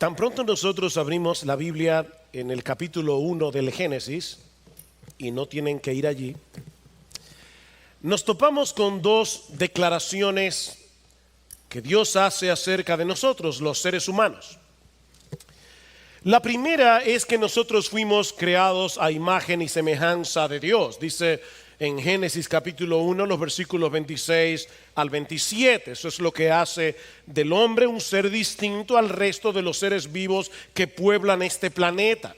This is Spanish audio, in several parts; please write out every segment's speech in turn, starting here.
Tan pronto nosotros abrimos la Biblia en el capítulo 1 del Génesis, y no tienen que ir allí, nos topamos con dos declaraciones que Dios hace acerca de nosotros, los seres humanos. La primera es que nosotros fuimos creados a imagen y semejanza de Dios. Dice en Génesis capítulo 1, los versículos 26 al 27. Eso es lo que hace del hombre un ser distinto al resto de los seres vivos que pueblan este planeta.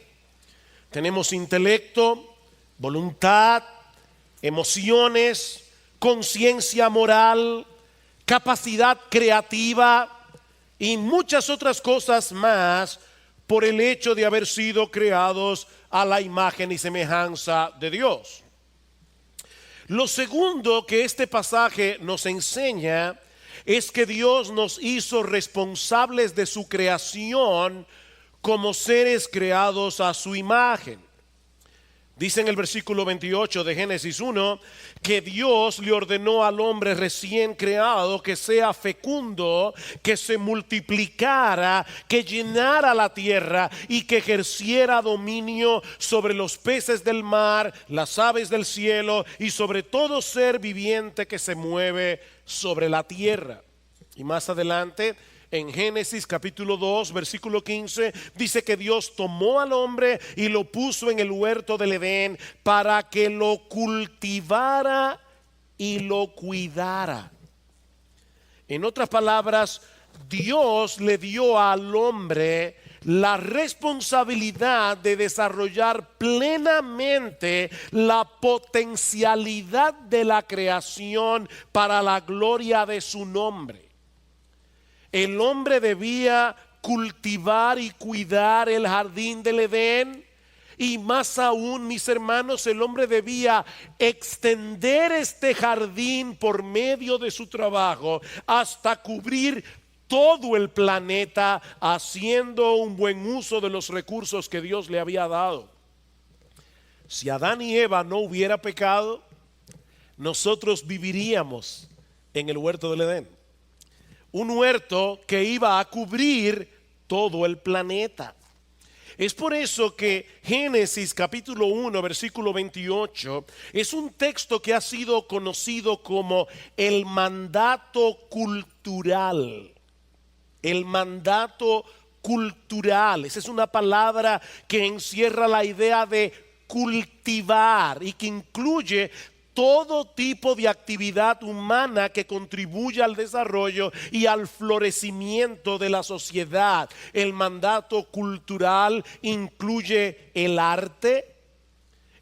Tenemos intelecto, voluntad, emociones, conciencia moral, capacidad creativa y muchas otras cosas más por el hecho de haber sido creados a la imagen y semejanza de Dios. Lo segundo que este pasaje nos enseña es que Dios nos hizo responsables de su creación como seres creados a su imagen. Dice en el versículo 28 de Génesis 1 que Dios le ordenó al hombre recién creado que sea fecundo, que se multiplicara, que llenara la tierra y que ejerciera dominio sobre los peces del mar, las aves del cielo y sobre todo ser viviente que se mueve sobre la tierra. Y más adelante, en Génesis capítulo 2, versículo 15, dice que Dios tomó al hombre y lo puso en el huerto del Edén para que lo cultivara y lo cuidara. En otras palabras, Dios le dio al hombre la responsabilidad de desarrollar plenamente la potencialidad de la creación para la gloria de su nombre. El hombre debía cultivar y cuidar el jardín del Edén. Y más aún, mis hermanos, el hombre debía extender este jardín por medio de su trabajo hasta cubrir todo el planeta, haciendo un buen uso de los recursos que Dios le había dado. Si Adán y Eva no hubiera pecado, nosotros viviríamos en el huerto del Edén. Un huerto que iba a cubrir todo el planeta. Es por eso que Génesis capítulo 1 versículo 28 es un texto que ha sido conocido como el mandato cultural. El mandato cultural. Esa es una palabra que encierra la idea de cultivar y que incluye todo tipo de actividad humana que contribuya al desarrollo y al florecimiento de la sociedad. El mandato cultural incluye el arte,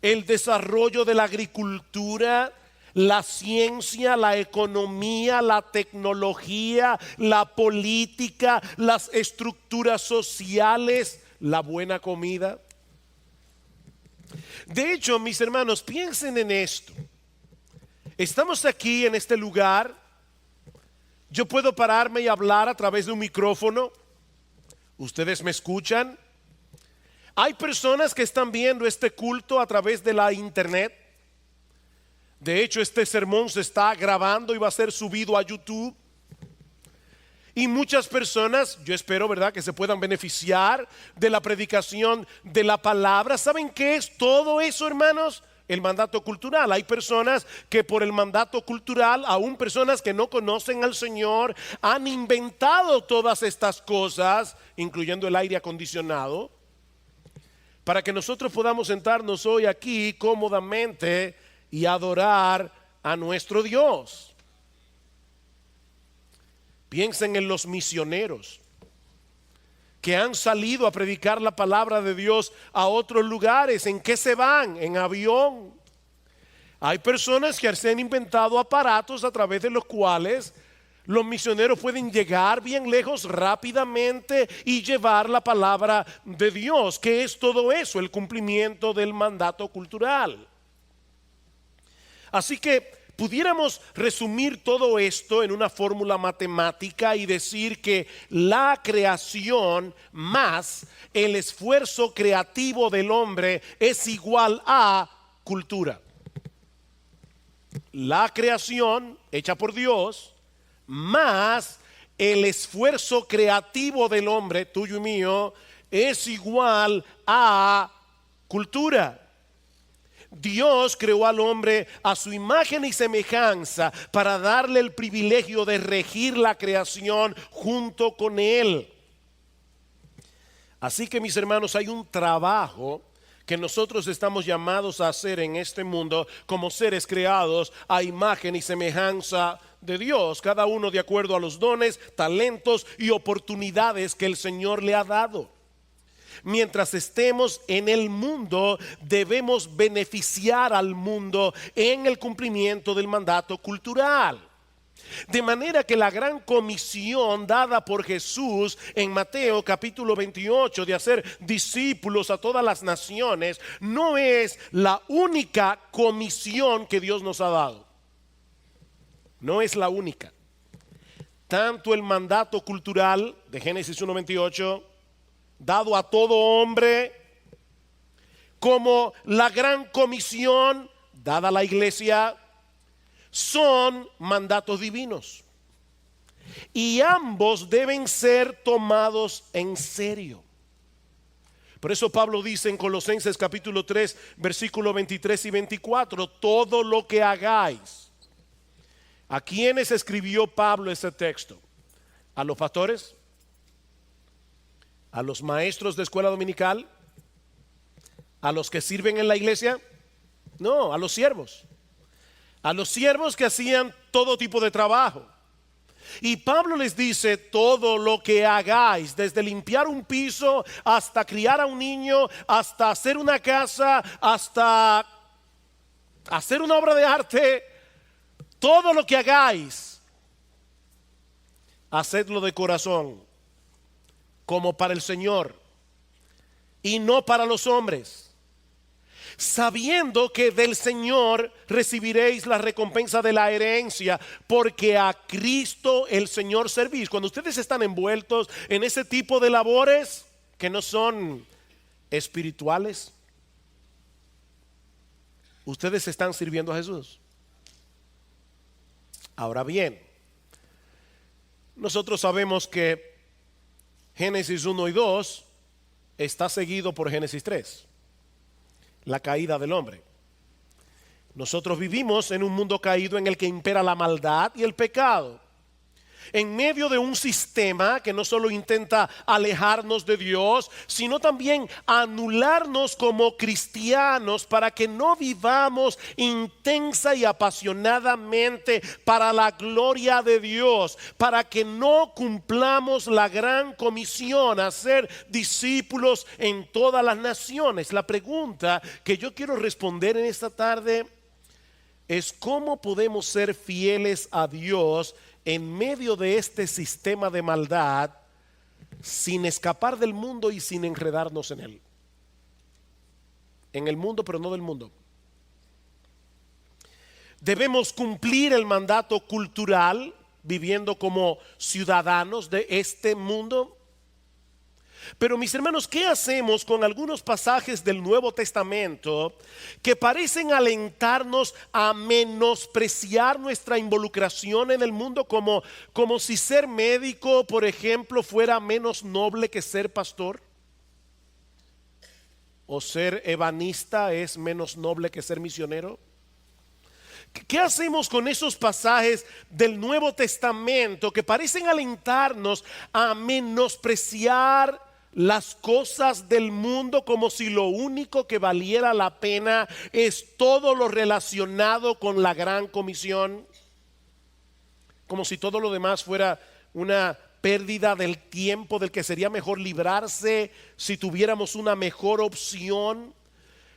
el desarrollo de la agricultura, la ciencia, la economía, la tecnología, la política, las estructuras sociales, la buena comida. De hecho, mis hermanos, piensen en esto. Estamos aquí en este lugar. Yo puedo pararme y hablar a través de un micrófono. Ustedes me escuchan. Hay personas que están viendo este culto a través de la internet. De hecho, este sermón se está grabando y va a ser subido a YouTube. Y muchas personas, yo espero, ¿verdad?, que se puedan beneficiar de la predicación de la palabra. ¿Saben qué es todo eso, hermanos? El mandato cultural. Hay personas que por el mandato cultural, aún personas que no conocen al Señor, han inventado todas estas cosas, incluyendo el aire acondicionado, para que nosotros podamos sentarnos hoy aquí cómodamente y adorar a nuestro Dios. Piensen en los misioneros que han salido a predicar la palabra de Dios a otros lugares. ¿En qué se van? En avión. Hay personas que se han inventado aparatos a través de los cuales los misioneros pueden llegar bien lejos rápidamente y llevar la palabra de Dios. ¿Qué es todo eso? El cumplimiento del mandato cultural. Así que pudiéramos resumir todo esto en una fórmula matemática y decir que la creación más el esfuerzo creativo del hombre es igual a cultura. La creación hecha por Dios más el esfuerzo creativo del hombre, tuyo y mío, es igual a cultura. Dios creó al hombre a su imagen y semejanza para darle el privilegio de regir la creación junto con él. Así que, mis hermanos, hay un trabajo que nosotros estamos llamados a hacer en este mundo como seres creados a imagen y semejanza de Dios, cada uno de acuerdo a los dones, talentos y oportunidades que el Señor le ha dado. Mientras estemos en el mundo, debemos beneficiar al mundo en el cumplimiento del mandato cultural. De manera que la gran comisión dada por Jesús en Mateo capítulo 28 de hacer discípulos a todas las naciones no es la única comisión que Dios nos ha dado. No es la única. Tanto el mandato cultural de Génesis 1:28 dado a todo hombre, como la gran comisión dada a la iglesia, son mandatos divinos. Y ambos deben ser tomados en serio. Por eso Pablo dice en Colosenses capítulo 3, versículos 23 y 24, todo lo que hagáis. ¿A quiénes escribió Pablo este texto? ¿A los pastores? ¿A los maestros de escuela dominical? ¿A los que sirven en la iglesia? No, a los siervos. A los siervos que hacían todo tipo de trabajo. Y Pablo les dice, todo lo que hagáis, desde limpiar un piso hasta criar a un niño, hasta hacer una casa, hasta hacer una obra de arte, todo lo que hagáis, hacedlo de corazón, como para el Señor y no para los hombres, sabiendo que del Señor recibiréis la recompensa de la herencia, porque a Cristo el Señor servís. Cuando ustedes están envueltos en ese tipo de labores que no son espirituales, ustedes están sirviendo a Jesús. Ahora bien, nosotros sabemos que Génesis 1 y 2 está seguido por Génesis 3, la caída del hombre. Nosotros vivimos en un mundo caído en el que impera la maldad y el pecado, en medio de un sistema que no solo intenta alejarnos de Dios, sino también anularnos como cristianos para que no vivamos intensa y apasionadamente para la gloria de Dios, para que no cumplamos la gran comisión a ser discípulos en todas las naciones. La pregunta que yo quiero responder en esta tarde es: ¿cómo podemos ser fieles a Dios en medio de este sistema de maldad sin escapar del mundo y sin enredarnos en él? En el mundo, pero no del mundo. Debemos cumplir el mandato cultural viviendo como ciudadanos de este mundo. Pero, mis hermanos, ¿qué hacemos con algunos pasajes del Nuevo Testamento que parecen alentarnos a menospreciar nuestra involucración en el mundo, como si ser médico, por ejemplo, fuera menos noble que ser pastor? ¿O ser ebanista es menos noble que ser misionero? ¿Qué hacemos con esos pasajes del Nuevo Testamento que parecen alentarnos a menospreciar las cosas del mundo, como si lo único que valiera la pena es todo lo relacionado con la gran comisión? Como si todo lo demás fuera una pérdida del tiempo del que sería mejor librarse si tuviéramos una mejor opción.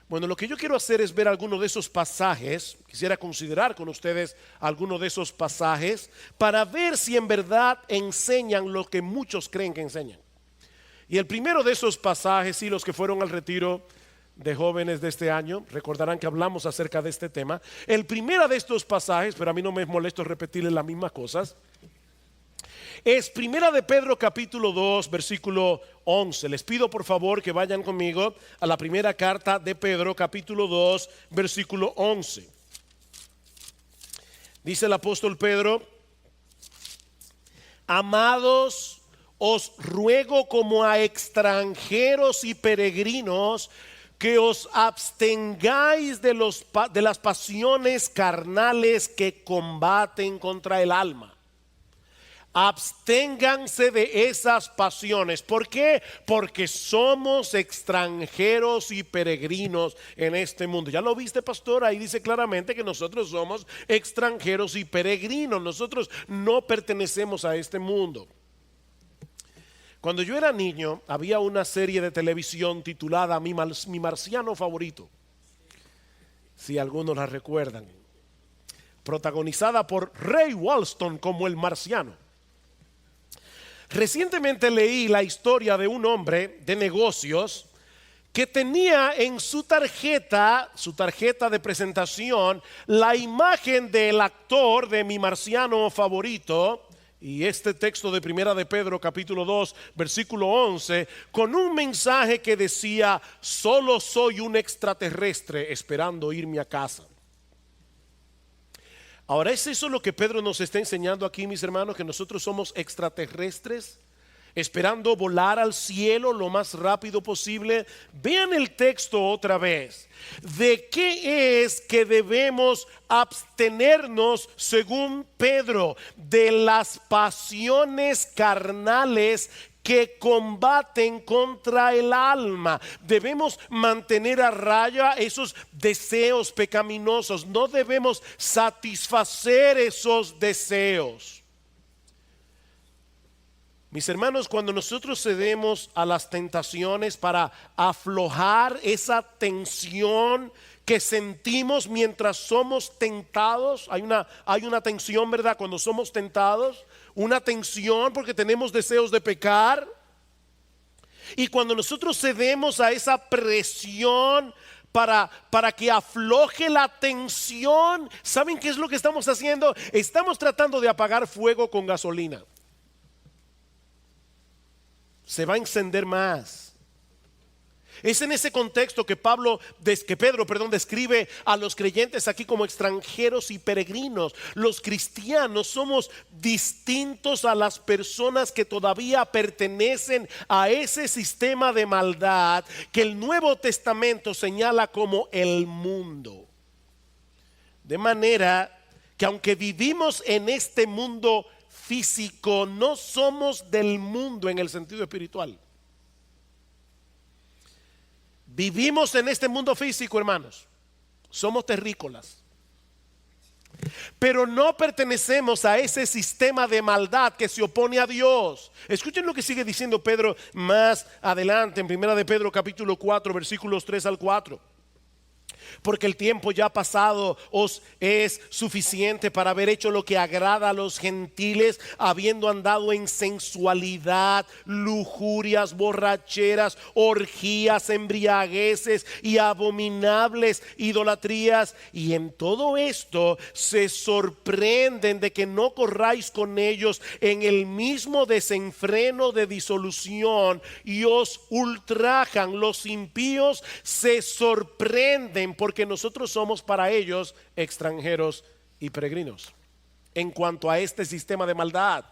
Bueno, lo que yo quiero hacer es ver algunos de esos pasajes. Quisiera considerar con ustedes algunos de esos pasajes para ver si en verdad enseñan lo que muchos creen que enseñan. Y el primero de esos pasajes, y los que fueron al retiro de jóvenes de este año recordarán que hablamos acerca de este tema. El primero de estos pasajes, pero a mí no me es molesto repetirles las mismas cosas, es Primera de Pedro capítulo 2 versículo 11. Les pido por favor que vayan conmigo a la primera carta de Pedro capítulo 2 versículo 11. Dice el apóstol Pedro: Amados, os ruego como a extranjeros y peregrinos que os abstengáis de las pasiones carnales que combaten contra el alma. Absténganse de esas pasiones. ¿Por qué? Porque somos extranjeros y peregrinos en este mundo. ¿Ya lo viste, pastor? Ahí dice claramente que nosotros somos extranjeros y peregrinos. Nosotros no pertenecemos a este mundo. Cuando yo era niño, había una serie de televisión titulada Mi Marciano Favorito, si algunos la recuerdan, protagonizada por Ray Walston como el marciano. Recientemente leí la historia de un hombre de negocios que tenía en su tarjeta de presentación, la imagen del actor de Mi Marciano Favorito. Y este texto de Primera de Pedro capítulo 2 versículo 11, con un mensaje que decía: solo soy un extraterrestre esperando irme a casa. Ahora, ¿es eso lo que Pedro nos está enseñando aquí, mis hermanos? Que nosotros somos extraterrestres esperando volar al cielo lo más rápido posible. Vean el texto otra vez. ¿De qué es que debemos abstenernos según Pedro? De las pasiones carnales que combaten contra el alma. Debemos mantener a raya esos deseos pecaminosos. No debemos satisfacer esos deseos. Mis hermanos, cuando nosotros cedemos a las tentaciones para aflojar esa tensión que sentimos mientras somos tentados, hay una tensión, ¿verdad? Cuando somos tentados, una tensión porque tenemos deseos de pecar. Y cuando nosotros cedemos a esa presión para que afloje la tensión, ¿saben qué es lo que estamos haciendo? Estamos tratando de apagar fuego con gasolina. Se va a encender más. Es en ese contexto que Pedro describe a los creyentes aquí como extranjeros y peregrinos. Los cristianos somos distintos a las personas que todavía pertenecen a ese sistema de maldad que el Nuevo Testamento señala como el mundo. De manera que aunque vivimos en este mundo físico, no somos del mundo en el sentido espiritual. Vivimos en este mundo físico, hermanos. Somos terrícolas. Pero no pertenecemos a ese sistema de maldad que se opone a Dios. Escuchen lo que sigue diciendo Pedro más adelante en Primera de Pedro capítulo 4 versículos 3 al 4. Porque el tiempo ya pasado os es suficiente para haber hecho lo que agrada a los gentiles, habiendo andado en sensualidad, lujurias, borracheras, orgías, embriagueces y abominables idolatrías. Y en todo esto se sorprenden de que no corráis con ellos en el mismo desenfreno de disolución, y os ultrajan. Los impíos se sorprenden porque nosotros somos para ellos extranjeros y peregrinos. En cuanto a este sistema de maldad,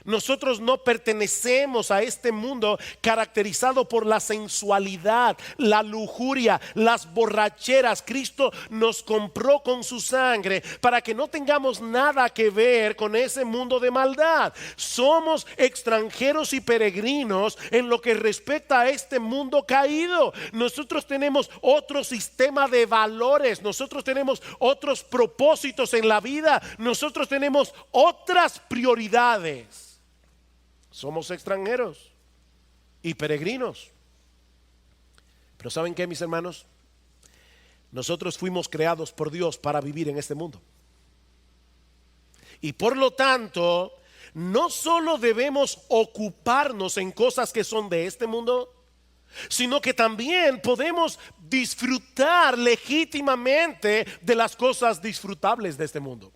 nosotros no pertenecemos a este mundo caracterizado por la sensualidad, la lujuria, las borracheras. Cristo nos compró con su sangre para que no tengamos nada que ver con ese mundo de maldad. Somos extranjeros y peregrinos en lo que respecta a este mundo caído. Nosotros tenemos otro sistema de valores, nosotros tenemos otros propósitos en la vida, nosotros tenemos otras prioridades. Somos extranjeros y peregrinos. Pero ¿saben qué, mis hermanos? Nosotros fuimos creados por Dios para vivir en este mundo. Y por lo tanto, no solo debemos ocuparnos en cosas que son de este mundo, sino que también podemos disfrutar legítimamente de las cosas disfrutables de este mundo.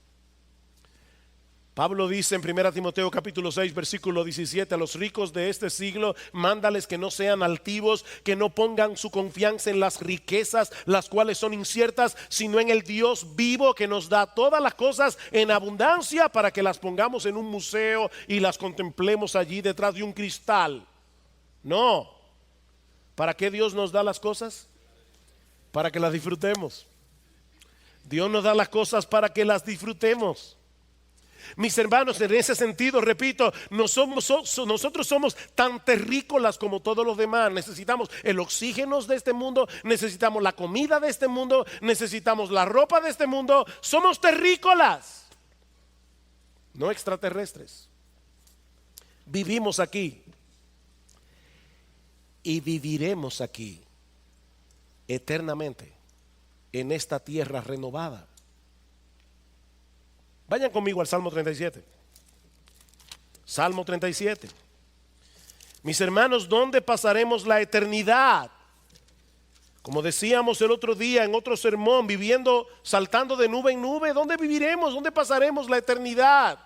Pablo dice en 1 Timoteo capítulo 6 versículo 17: a los ricos de este siglo mándales que no sean altivos, que no pongan su confianza en las riquezas, las cuales son inciertas, sino en el Dios vivo, que nos da todas las cosas en abundancia, para que las pongamos en un museo y las contemplemos allí detrás de un cristal. No. ¿Para qué Dios nos da las cosas? Para que las disfrutemos. Dios nos da las cosas para que las disfrutemos. Mis hermanos, en ese sentido, repito, nosotros somos tan terrícolas como todos los demás. Necesitamos el oxígeno de este mundo, necesitamos la comida de este mundo, necesitamos la ropa de este mundo. Somos terrícolas, no extraterrestres. Vivimos aquí y viviremos aquí eternamente en esta tierra renovada. Vayan conmigo al Salmo 37. Salmo 37. Mis hermanos, ¿dónde pasaremos la eternidad? Como decíamos el otro día en otro sermón, viviendo, saltando de nube en nube, ¿dónde viviremos? ¿Dónde pasaremos la eternidad?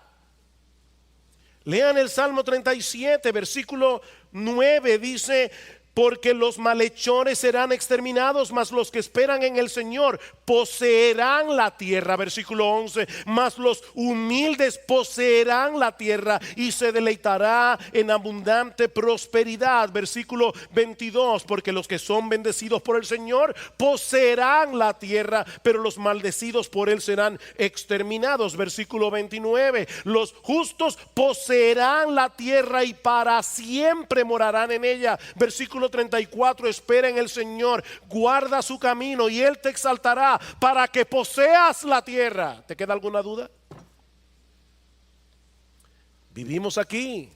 Lean el Salmo 37, versículo 9, dice: porque los malhechores serán exterminados, mas los que esperan en el Señor poseerán la tierra. Versículo 11: mas los humildes poseerán la tierra y se deleitará en abundante prosperidad. Versículo 22: porque los que son bendecidos por el Señor poseerán la tierra, pero los maldecidos por él serán exterminados. Versículo 29: los justos poseerán la tierra y para siempre morarán en ella. Versículo 34: espera en el Señor, guarda su camino y él te exaltará para que poseas la tierra. ¿Te queda alguna duda? Vivimos aquí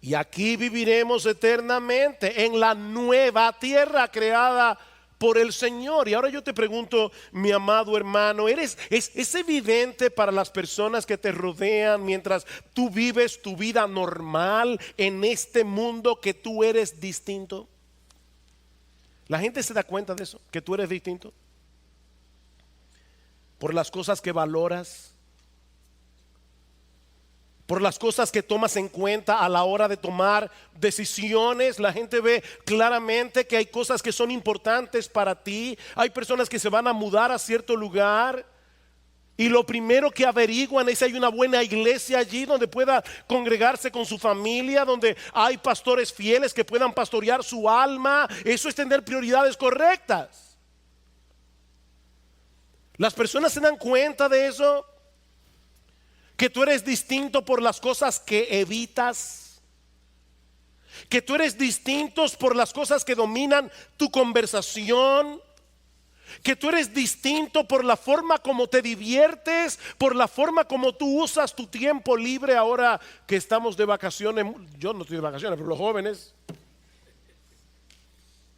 y aquí viviremos eternamente en la nueva tierra creada por el Señor. Y ahora yo te pregunto, mi amado hermano, ¿es evidente para las personas que te rodean mientras tú vives tu vida normal en este mundo que tú eres distinto? ¿La gente se da cuenta de eso? ¿Que tú eres distinto? Por las cosas que valoras, por las cosas que tomas en cuenta a la hora de tomar decisiones. La gente ve claramente que hay cosas que son importantes para ti. Hay personas que se van a mudar a cierto lugar y lo primero que averiguan es si hay una buena iglesia allí donde pueda congregarse con su familia, donde hay pastores fieles que puedan pastorear su alma. Eso es tener prioridades correctas. Las personas se dan cuenta de eso, que tú eres distinto por las cosas que evitas, que tú eres distinto por las cosas que dominan tu conversación, que tú eres distinto por la forma como te diviertes, por la forma como tú usas tu tiempo libre ahora que estamos de vacaciones. Yo no estoy de vacaciones, pero los jóvenes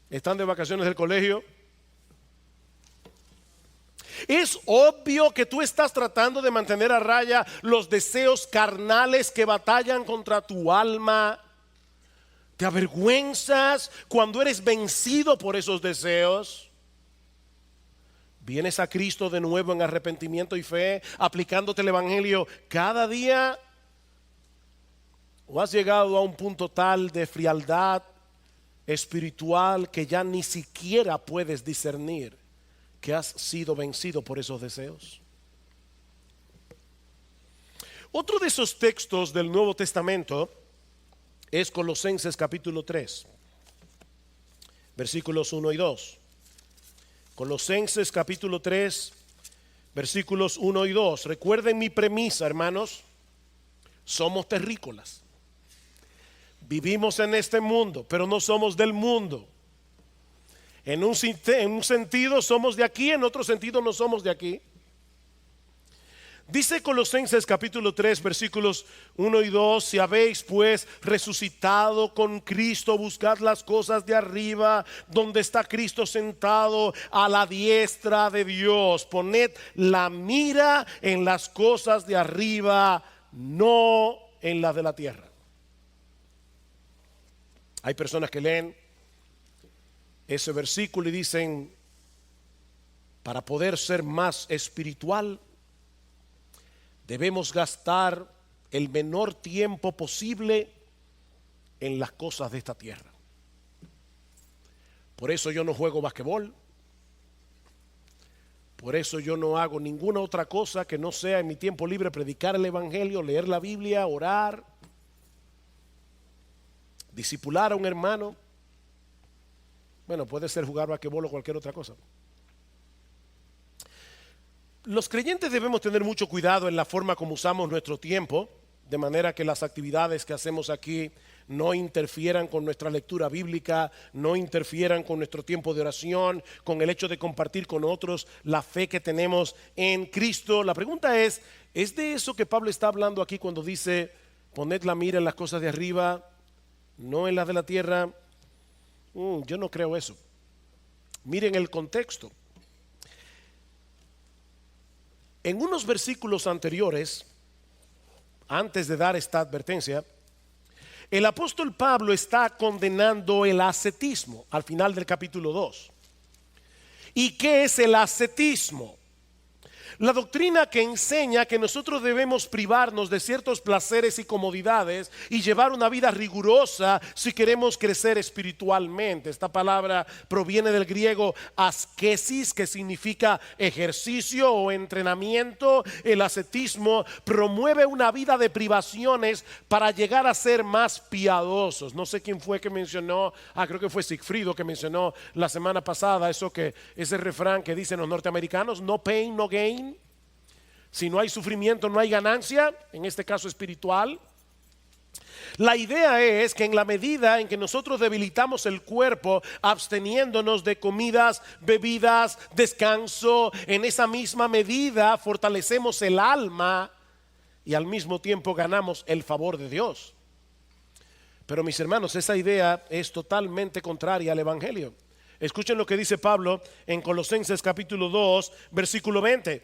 están de vacaciones del colegio. Es obvio que tú estás tratando de mantener a raya los deseos carnales que batallan contra tu alma. Te avergüenzas cuando eres vencido por esos deseos. Vienes a Cristo de nuevo en arrepentimiento y fe, aplicándote el evangelio cada día. ¿O has llegado a un punto tal de frialdad espiritual que ya ni siquiera puedes discernir que has sido vencido por esos deseos? Otro de esos textos del Nuevo Testamento es Colosenses capítulo 3, versículos 1 y 2. Colosenses capítulo 3, versículos 1 y 2. Recuerden mi premisa, hermanos. Somos terrícolas. Vivimos en este mundo, pero no somos del mundo. En un sentido somos de aquí, en otro sentido no somos de aquí. Dice Colosenses capítulo 3 versículos 1 y 2: si habéis pues resucitado con Cristo, buscad las cosas de arriba, donde está Cristo sentado a la diestra de Dios. Poned la mira en las cosas de arriba, no en las de la tierra. Hay personas que leen ese versículo y dicen: para poder ser más espiritual debemos gastar el menor tiempo posible en las cosas de esta tierra. Por eso yo no juego basquetbol. Por eso yo no hago ninguna otra cosa que no sea en mi tiempo libre predicar el evangelio, leer la Biblia, orar, discipular a un hermano. Bueno, puede ser jugar basquetbol o cualquier otra cosa. Los creyentes debemos tener mucho cuidado en la forma como usamos nuestro tiempo, de manera que las actividades que hacemos aquí no interfieran con nuestra lectura bíblica, no interfieran con nuestro tiempo de oración, con el hecho de compartir con otros la fe que tenemos en Cristo. La pregunta ¿es de eso que Pablo está hablando aquí cuando dice, poned la mira en las cosas de arriba, no en las de la tierra? Yo no creo eso. Miren el contexto. En unos versículos anteriores, antes de dar esta advertencia, el apóstol Pablo está condenando el ascetismo al final del capítulo 2. ¿Y qué es el ascetismo? La doctrina que enseña que nosotros debemos privarnos de ciertos placeres y comodidades y llevar una vida rigurosa si queremos crecer espiritualmente. Esta palabra proviene del griego askesis, que significa ejercicio o entrenamiento. El ascetismo promueve una vida de privaciones para llegar a ser más piadosos. No sé quién fue que mencionó, creo que fue Sigfrido que mencionó la semana pasada ese refrán que dicen los norteamericanos, no pain, no gain. Si no hay sufrimiento, no hay ganancia, en este caso espiritual. La idea es que en la medida en que nosotros debilitamos el cuerpo, absteniéndonos de comidas, bebidas, descanso, en esa misma medida fortalecemos el alma y al mismo tiempo ganamos el favor de Dios. Pero mis hermanos, esa idea es totalmente contraria al evangelio. Escuchen lo que dice Pablo en Colosenses capítulo 2, versículo 20.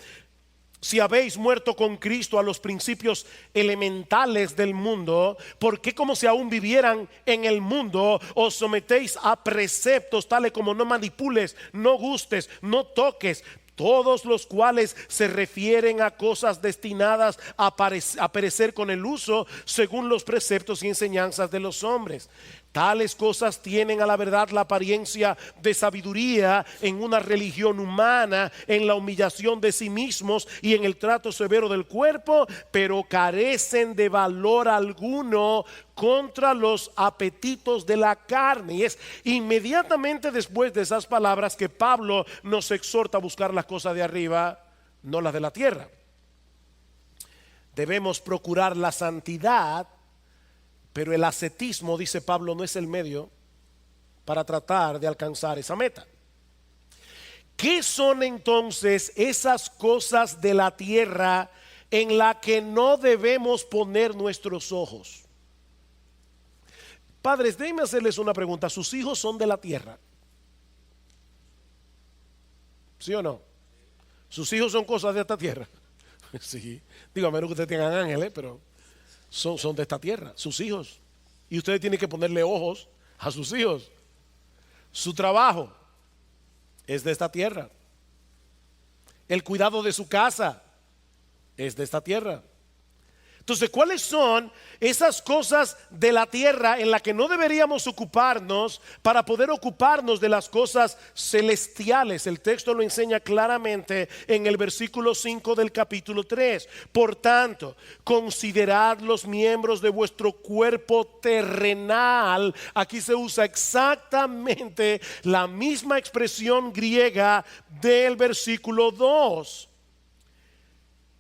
Si habéis muerto con Cristo a los principios elementales del mundo, ¿por qué como si aún vivieran en el mundo os sometéis a preceptos tales como no manipules, no gustes, no toques? Todos los cuales se refieren a cosas destinadas a perecer con el uso, según los preceptos y enseñanzas de los hombres. Tales cosas tienen a la verdad la apariencia de sabiduría en una religión humana, en la humillación de sí mismos y en el trato severo del cuerpo, pero carecen de valor alguno contra los apetitos de la carne. Y es inmediatamente después de esas palabras que Pablo nos exhorta a buscar las cosas de arriba, no las de la tierra. Debemos procurar la santidad, pero el ascetismo, dice Pablo, no es el medio para tratar de alcanzar esa meta. ¿Qué son entonces esas cosas de la tierra en la que no debemos poner nuestros ojos? Padres, déjenme hacerles una pregunta. ¿Sus hijos son de la tierra? ¿Sí o no? ¿Sus hijos son cosas de esta tierra? Sí. Digo, a menos que ustedes tengan ángeles, pero son de esta tierra, sus hijos. Y ustedes tienen que ponerle ojos a sus hijos. Su trabajo es de esta tierra. El cuidado de su casa es de esta tierra. Entonces, ¿cuáles son esas cosas de la tierra en las que no deberíamos ocuparnos para poder ocuparnos de las cosas celestiales? El texto lo enseña claramente en el versículo 5 del capítulo 3. Por tanto, considerad los miembros de vuestro cuerpo terrenal. Aquí se usa exactamente la misma expresión griega del versículo 2.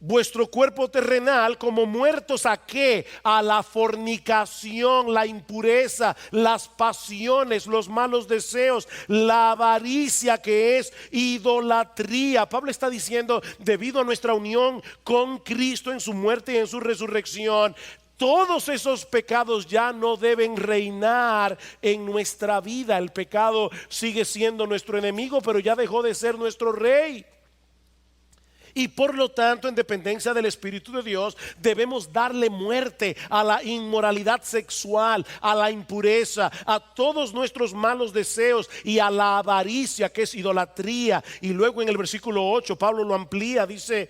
Vuestro cuerpo terrenal como muertos ¿a qué? A la fornicación, la impureza, las pasiones, los malos deseos, la avaricia, que es idolatría. Pablo está diciendo, debido a nuestra unión con Cristo en su muerte y en su resurrección, todos esos pecados ya no deben reinar en nuestra vida. El pecado sigue siendo nuestro enemigo, pero ya dejó de ser nuestro rey. Y por lo tanto, en dependencia del Espíritu de Dios, debemos darle muerte a la inmoralidad sexual, a la impureza, a todos nuestros malos deseos y a la avaricia, que es idolatría. Y luego en el versículo 8 Pablo lo amplía, dice: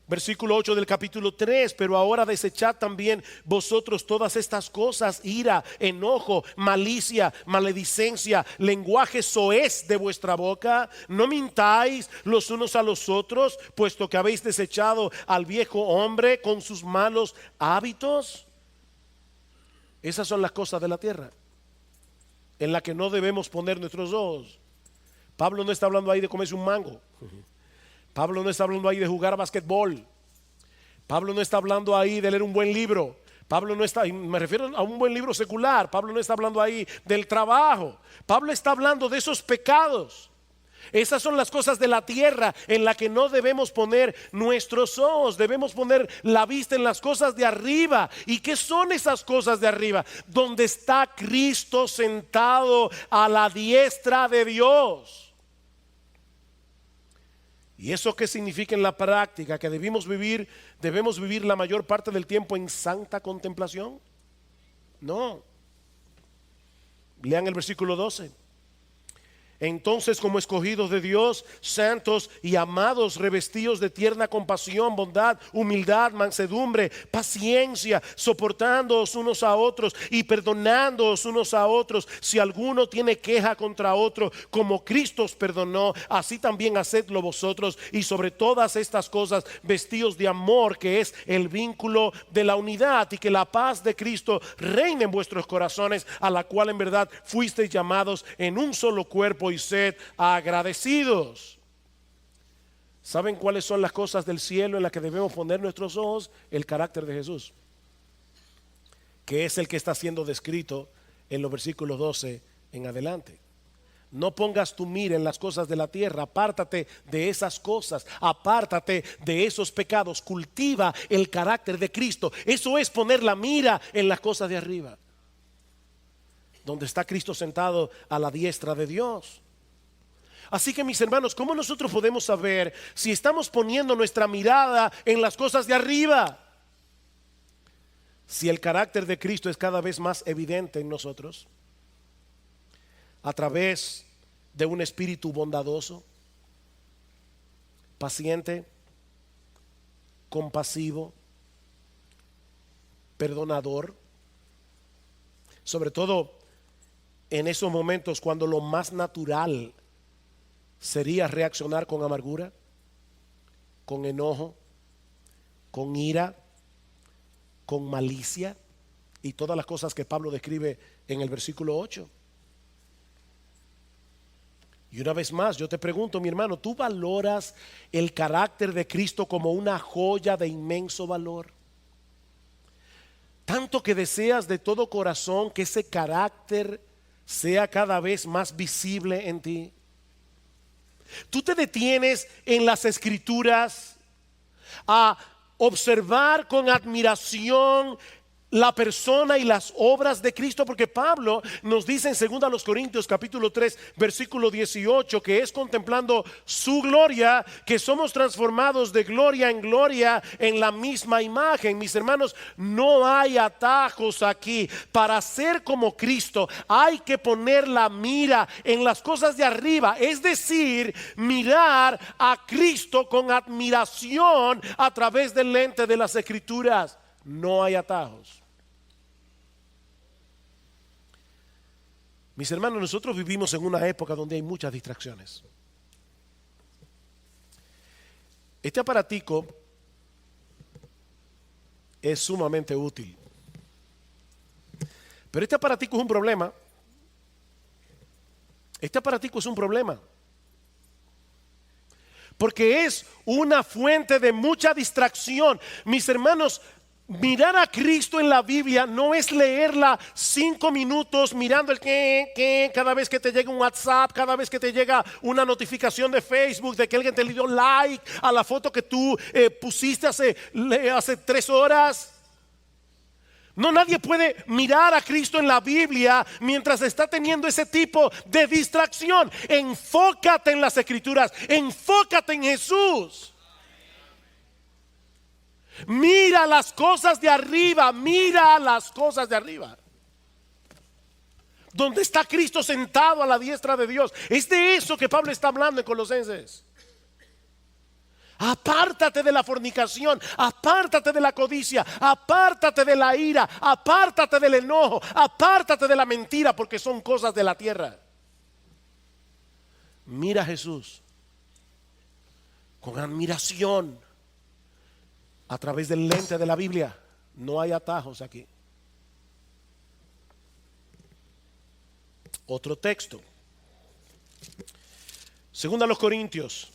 Versículo 8 del capítulo 3, pero ahora desechad también vosotros todas estas cosas: ira, enojo, malicia, maledicencia, lenguaje soez de vuestra boca. No mintáis los unos a los otros, puesto que habéis desechado al viejo hombre con sus malos hábitos. Esas son las cosas de la tierra en la que no debemos poner nuestros ojos. Pablo no está hablando ahí de comerse un mango. Pablo no está hablando ahí de jugar basquetbol. Pablo no está hablando ahí de leer un buen libro. Pablo no está, me refiero a un buen libro secular. Pablo no está hablando ahí del trabajo. Pablo está hablando de esos pecados. Esas son las cosas de la tierra en la que no debemos poner nuestros ojos. Debemos poner la vista en las cosas de arriba. ¿Y qué son esas cosas de arriba? Donde está Cristo sentado a la diestra de Dios. ¿Y eso qué significa en la práctica? Que debemos vivir la mayor parte del tiempo en santa contemplación. No. Lean el versículo 12. Entonces, como escogidos de Dios, santos y amados, revestidos de tierna compasión, bondad, humildad, mansedumbre, paciencia, soportándoos unos a otros y perdonándoos unos a otros, si alguno tiene queja contra otro, como Cristo os perdonó, así también hacedlo vosotros. Y sobre todas estas cosas, vestidos de amor, que es el vínculo de la unidad, y que la paz de Cristo reine en vuestros corazones, a la cual en verdad fuisteis llamados en un solo cuerpo, y sed agradecidos. ¿Saben cuáles son las cosas del cielo en las que debemos poner nuestros ojos? El carácter de Jesús, que es el que está siendo descrito en los versículos 12 en adelante. No pongas tu mira en las cosas de la tierra. Apártate de esas cosas, apártate de esos pecados. Cultiva el carácter de Cristo. Eso es poner la mira en las cosas de arriba, donde está Cristo sentado a la diestra de Dios. Así que, mis hermanos, ¿cómo nosotros podemos saber si estamos poniendo nuestra mirada en las cosas de arriba? Si el carácter de Cristo es cada vez más evidente en nosotros, a través de un espíritu bondadoso, paciente, compasivo, perdonador, sobre todo en esos momentos cuando lo más natural sería reaccionar con amargura, con enojo, con ira, con malicia y todas las cosas que Pablo describe en el versículo 8. Y una vez más yo te pregunto, mi hermano, ¿tú valoras el carácter de Cristo como una joya de inmenso valor? Tanto que deseas de todo corazón que ese carácter sea cada vez más visible en ti. Tú te detienes en las Escrituras a observar con admiración la persona y las obras de Cristo, porque Pablo nos dice en 2 Corintios capítulo 3 versículo 18 que es contemplando su gloria que somos transformados de gloria en gloria en la misma imagen. Mis hermanos, no hay atajos aquí. Para ser como Cristo hay que poner la mira en las cosas de arriba, es decir, mirar a Cristo con admiración a través del lente de las Escrituras. No hay atajos. Mis hermanos, nosotros vivimos en una época donde hay muchas distracciones. Este aparatico es sumamente útil, pero este aparatico es un problema. Este aparatico es un problema porque es una fuente de mucha distracción. Mis hermanos, mirar a Cristo en la Biblia no es leerla 5 minutos mirando el que cada vez que te llega un WhatsApp, cada vez que te llega una notificación de Facebook de que alguien te le dio like a la foto que tú pusiste hace 3 horas. No, nadie puede mirar a Cristo en la Biblia mientras está teniendo ese tipo de distracción. Enfócate en las Escrituras, enfócate en Jesús. Mira las cosas de arriba, mira las cosas de arriba, donde está Cristo sentado a la diestra de Dios. Es de eso que Pablo está hablando en Colosenses. Apártate de la fornicación, apártate de la codicia, apártate de la ira, apártate del enojo, apártate de la mentira, porque son cosas de la tierra. Mira a Jesús con admiración a través del lente de la Biblia. No hay atajos aquí. Otro texto. Segunda a los Corintios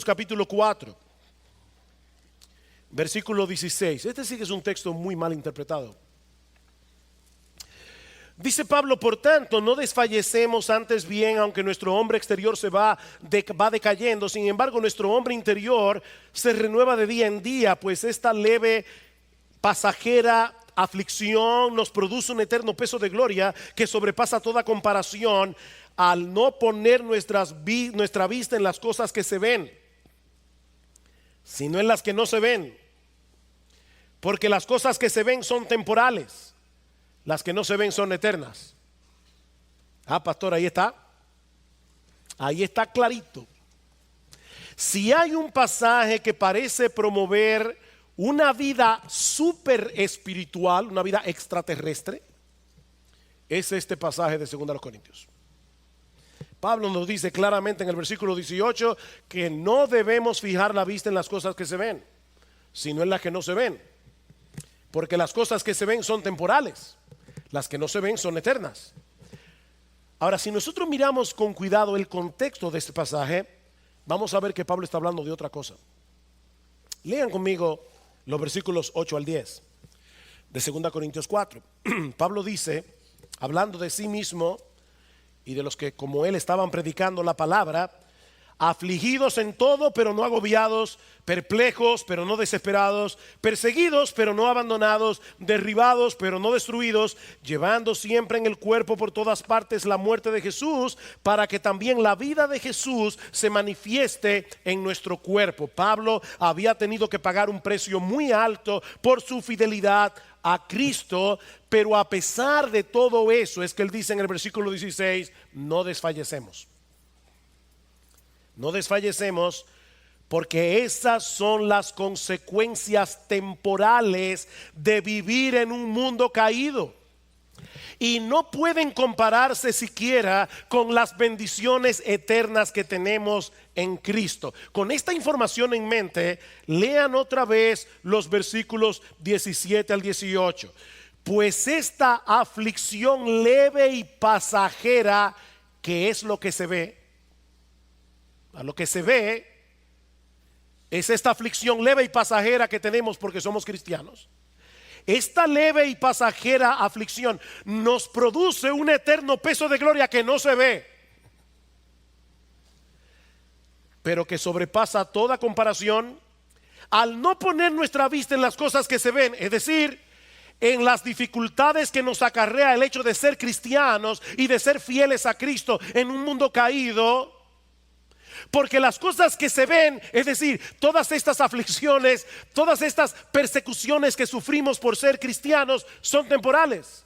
capítulo 4, versículo 16. Este sí que es un texto muy mal interpretado. Dice Pablo: por tanto, no desfallecemos, antes bien, aunque nuestro hombre exterior va decayendo, sin embargo nuestro hombre interior se renueva de día en día, pues esta leve, pasajera aflicción nos produce un eterno peso de gloria que sobrepasa toda comparación, al no poner nuestra vista en las cosas que se ven, sino en las que no se ven. Porque las cosas que se ven son temporales, las que no se ven son eternas. Pastor, ahí está clarito. Si hay un pasaje que parece promover una vida súper espiritual, una vida extraterrestre, es este pasaje de 2 Corintios. Pablo nos dice claramente en el versículo 18 que no debemos fijar la vista en las cosas que se ven, sino en las que no se ven. Porque las cosas que se ven son temporales, las que no se ven son eternas. Ahora, si nosotros miramos con cuidado el contexto de este pasaje, vamos a ver que Pablo está hablando de otra cosa. Lean conmigo los versículos 8 al 10 de 2 Corintios 4. Pablo dice, hablando de sí mismo y de los que como él estaban predicando la palabra: afligidos en todo, pero no agobiados; perplejos, pero no desesperados; perseguidos, pero no abandonados; derribados, pero no destruidos; llevando siempre en el cuerpo por todas partes la muerte de Jesús, para que también la vida de Jesús se manifieste en nuestro cuerpo. Pablo había tenido que pagar un precio muy alto por su fidelidad a Cristo, pero a pesar de todo eso es que él dice en el versículo 16: no desfallecemos. No desfallecemos, porque esas son las consecuencias temporales de vivir en un mundo caído, y no pueden compararse siquiera con las bendiciones eternas que tenemos en Cristo. Con esta información en mente, lean otra vez los versículos 17 al 18. Pues esta aflicción leve y pasajera, que es lo que se ve, a lo que se ve es esta aflicción leve y pasajera que tenemos porque somos cristianos. Esta leve y pasajera aflicción nos produce un eterno peso de gloria que no se ve, pero que sobrepasa toda comparación al no poner nuestra vista en las cosas que se ven, es decir, en las dificultades que nos acarrea el hecho de ser cristianos y de ser fieles a Cristo en un mundo caído. Porque las cosas que se ven, es decir, todas estas aflicciones, todas estas persecuciones que sufrimos por ser cristianos, son temporales.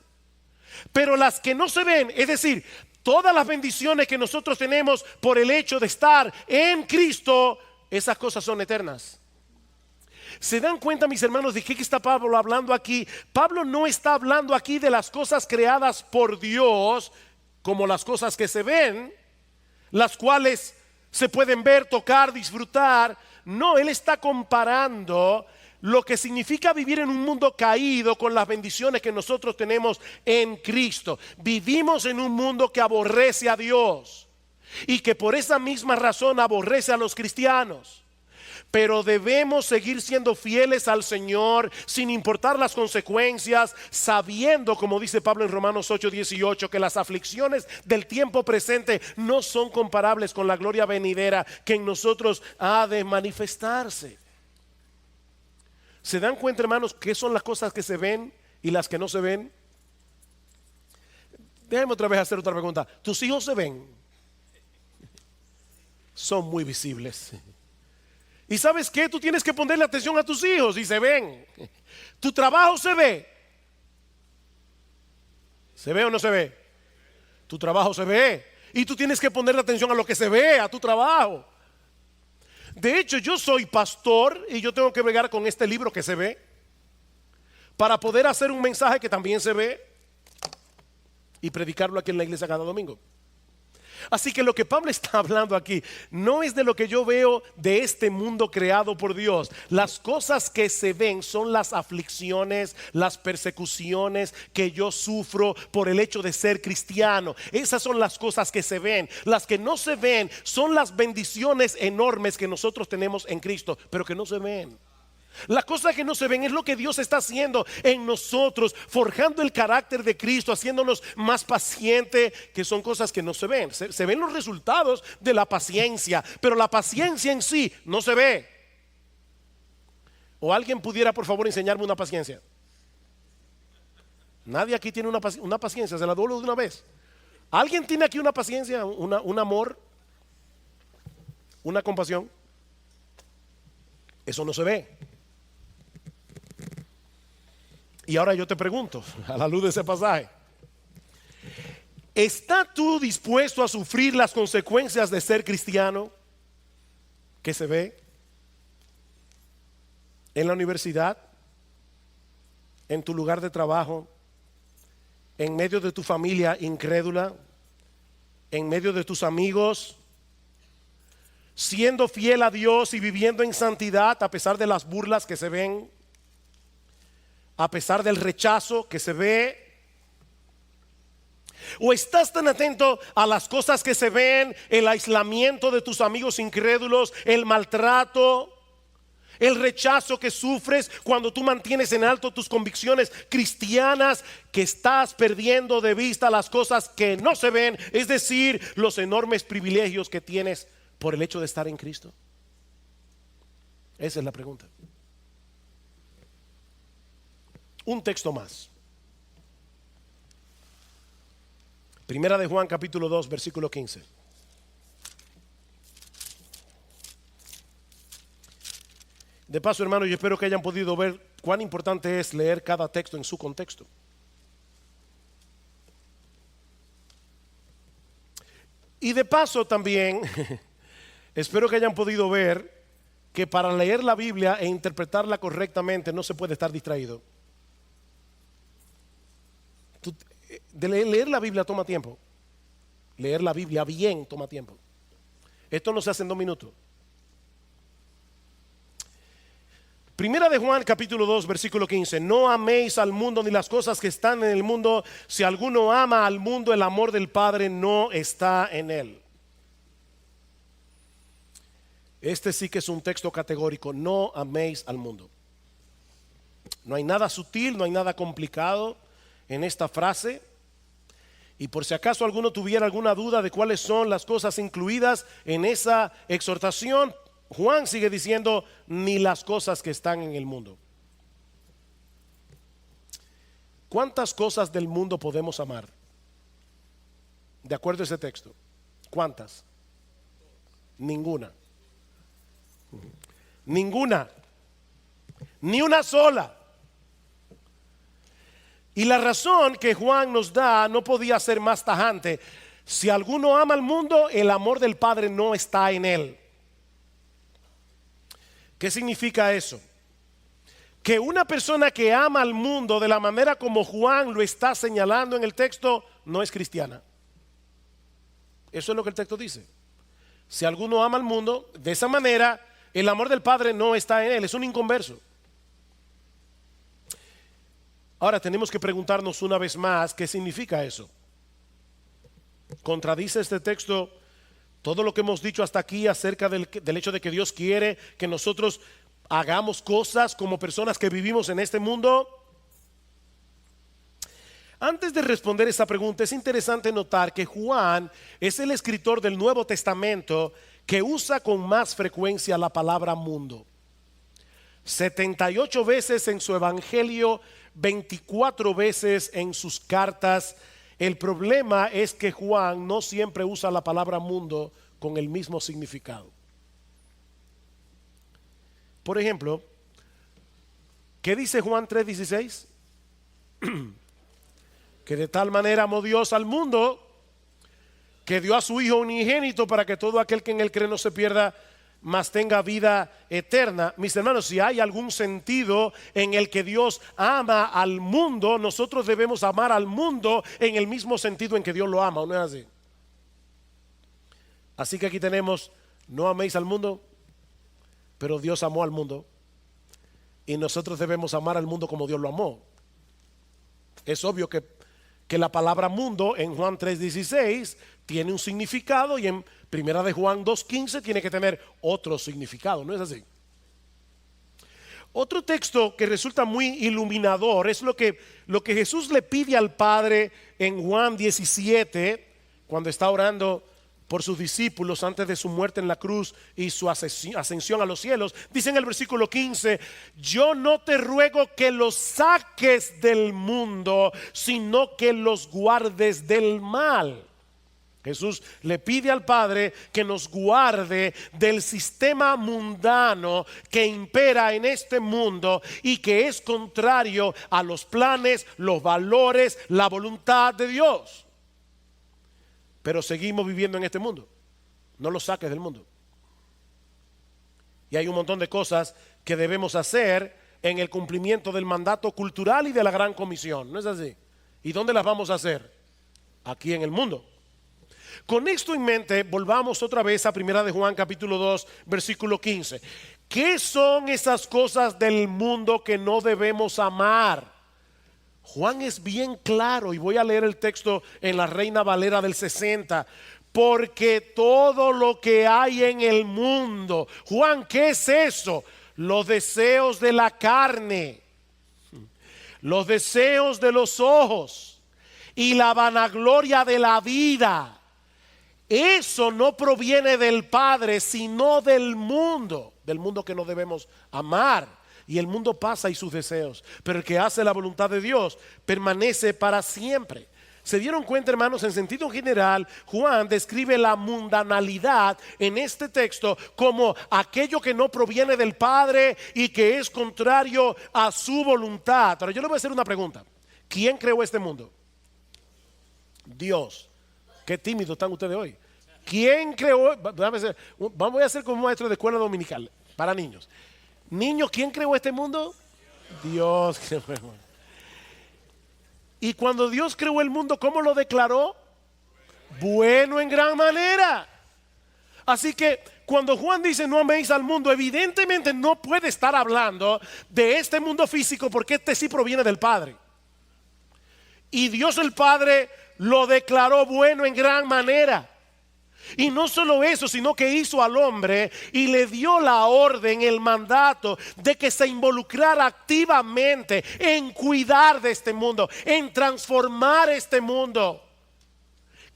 Pero las que no se ven, es decir, todas las bendiciones que nosotros tenemos por el hecho de estar en Cristo, esas cosas son eternas. ¿Se dan cuenta, mis hermanos, de qué está Pablo hablando aquí? Pablo no está hablando aquí de las cosas creadas por Dios como las cosas que se ven, las cuales se pueden ver, tocar, disfrutar. No, él está comparando lo que significa vivir en un mundo caído con las bendiciones que nosotros tenemos en Cristo. Vivimos en un mundo que aborrece a Dios y que por esa misma razón aborrece a los cristianos. Pero debemos seguir siendo fieles al Señor sin importar las consecuencias, sabiendo, como dice Pablo en Romanos 8:18, que las aflicciones del tiempo presente no son comparables con la gloria venidera que en nosotros ha de manifestarse. ¿Se dan cuenta, hermanos, qué son las cosas que se ven y las que no se ven? Déjenme otra vez hacer otra pregunta. ¿Tus hijos se ven? Son muy visibles. ¿Y sabes qué? Tú tienes que ponerle atención a tus hijos y se ven. Tu trabajo se ve. ¿Se ve o no se ve? Tu trabajo se ve. Y tú tienes que ponerle atención a lo que se ve, a tu trabajo. De hecho, yo soy pastor y yo tengo que bregar con este libro que se ve para poder hacer un mensaje que también se ve y predicarlo aquí en la iglesia cada domingo. Así que lo que Pablo está hablando aquí no es de lo que yo veo de este mundo creado por Dios. Las cosas que se ven son las aflicciones, las persecuciones que yo sufro por el hecho de ser cristiano. Esas son las cosas que se ven. Las que no se ven son las bendiciones enormes que nosotros tenemos en Cristo, pero que no se ven. Las cosas que no se ven es lo que Dios está haciendo en nosotros, forjando el carácter de Cristo, haciéndonos más pacientes, que son cosas que no se ven. Se ven los resultados de la paciencia, pero la paciencia en sí no se ve. ¿O alguien pudiera por favor enseñarme una paciencia? Nadie aquí tiene una paciencia, se la doy de una vez. ¿Alguien tiene aquí una paciencia, un amor, una compasión? Eso no se ve. Y ahora yo te pregunto, a la luz de ese pasaje, ¿estás tú dispuesto a sufrir las consecuencias de ser cristiano? Que se ve en la universidad, en tu lugar de trabajo, en medio de tu familia incrédula, en medio de tus amigos, siendo fiel a Dios y viviendo en santidad a pesar de las burlas que se ven, a pesar del rechazo que se ve? ¿O estás tan atento a las cosas que se ven, el aislamiento de tus amigos incrédulos, el maltrato, el rechazo que sufres cuando tú mantienes en alto tus convicciones cristianas, que estás perdiendo de vista las cosas que no se ven, es decir, los enormes privilegios que tienes por el hecho de estar en Cristo? Esa es la pregunta. Un texto más. Primera de Juan capítulo 2 versículo 15. De paso, hermano, yo espero que hayan podido ver cuán importante es leer cada texto en su contexto. Y de paso también espero que hayan podido ver que para leer la Biblia e interpretarla correctamente no se puede estar distraído. Leer la Biblia toma tiempo. Leer la Biblia bien toma tiempo. Esto no se hace en 2 minutos. Primera de Juan capítulo 2 versículo 15. No améis al mundo ni las cosas que están en el mundo. Si alguno ama al mundo, el amor del Padre no está en él. Este sí que es un texto categórico. No améis al mundo. No hay nada sutil, no hay nada complicado en esta frase. Y por si acaso alguno tuviera alguna duda de cuáles son las cosas incluidas en esa exhortación, Juan sigue diciendo, ni las cosas que están en el mundo. ¿Cuántas cosas del mundo podemos amar? De acuerdo a ese texto. ¿Cuántas? Ninguna. Ninguna. Ni una sola. Y la razón que Juan nos da no podía ser más tajante. Si alguno ama al mundo, el amor del Padre no está en él. ¿Qué significa eso? Que una persona que ama al mundo de la manera como Juan lo está señalando en el texto no es cristiana. Eso es lo que el texto dice. Si alguno ama al mundo de esa manera, el amor del Padre no está en él, es un inconverso. Ahora tenemos que preguntarnos una vez más, ¿qué significa eso? ¿Contradice este texto todo lo que hemos dicho hasta aquí acerca del hecho de que Dios quiere que nosotros hagamos cosas como personas que vivimos en este mundo? Antes de responder esa pregunta, es interesante notar que Juan es el escritor del Nuevo Testamento que usa con más frecuencia la palabra mundo. 78 veces en su evangelio, 24 veces en sus cartas. El problema es que Juan no siempre usa la palabra mundo con el mismo significado. Por ejemplo, ¿qué dice Juan 3:16? Que de tal manera amó Dios al mundo que dio a su Hijo unigénito para que todo aquel que en él cree no se pierda, mas tenga vida eterna. Mis hermanos, si hay algún sentido en el que Dios ama al mundo, nosotros debemos amar al mundo en el mismo sentido en que Dios lo ama, ¿o no es así? Así que aquí tenemos, no améis al mundo, pero Dios amó al mundo, y nosotros debemos amar al mundo como Dios lo amó. Es obvio que la palabra mundo en Juan 3:16 tiene un significado, y en Primera de Juan 2:15 tiene que tener otro significado, ¿no es así? Otro texto que resulta muy iluminador es lo que Jesús le pide al Padre en Juan 17, cuando está orando por sus discípulos antes de su muerte en la cruz y su ascensión a los cielos. Dice en el versículo 15: yo no te ruego que los saques del mundo, sino que los guardes del mal. Jesús le pide al Padre que nos guarde del sistema mundano que impera en este mundo y que es contrario a los planes, los valores, la voluntad de Dios. Pero seguimos viviendo en este mundo. No lo saques del mundo. Y hay un montón de cosas que debemos hacer en el cumplimiento del mandato cultural y de la gran comisión, ¿no es así? ¿Y dónde las vamos a hacer? Aquí en el mundo. Con esto en mente, volvamos otra vez a Primera de Juan capítulo 2 versículo 15. ¿Qué son esas cosas del mundo que no debemos amar? Juan es bien claro, y voy a leer el texto en la Reina Valera del 60. Porque todo lo que hay en el mundo, Juan, ¿qué es eso? Los deseos de la carne, los deseos de los ojos y la vanagloria de la vida. Eso no proviene del Padre, sino del mundo que no debemos amar. Y el mundo pasa y sus deseos, pero el que hace la voluntad de Dios permanece para siempre. ¿Se dieron cuenta, hermanos? En sentido general, Juan describe la mundanalidad en este texto como aquello que no proviene del Padre y que es contrario a su voluntad. Ahora yo le voy a hacer una pregunta. ¿Quién creó este mundo? Dios. Qué tímidos están ustedes hoy. ¿Quién creó? Vamos a hacer como maestro de escuela dominical para niños. Niños, ¿quién creó este mundo? Dios creó el mundo. Y cuando Dios creó el mundo, ¿cómo lo declaró? Bueno en gran manera. Así que cuando Juan dice no améis al mundo, evidentemente no puede estar hablando de este mundo físico, porque este sí proviene del Padre. Y Dios el Padre lo declaró bueno en gran manera. Y no solo eso, sino que hizo al hombre y le dio la orden, el mandato de que se involucrara activamente en cuidar de este mundo, en transformar este mundo.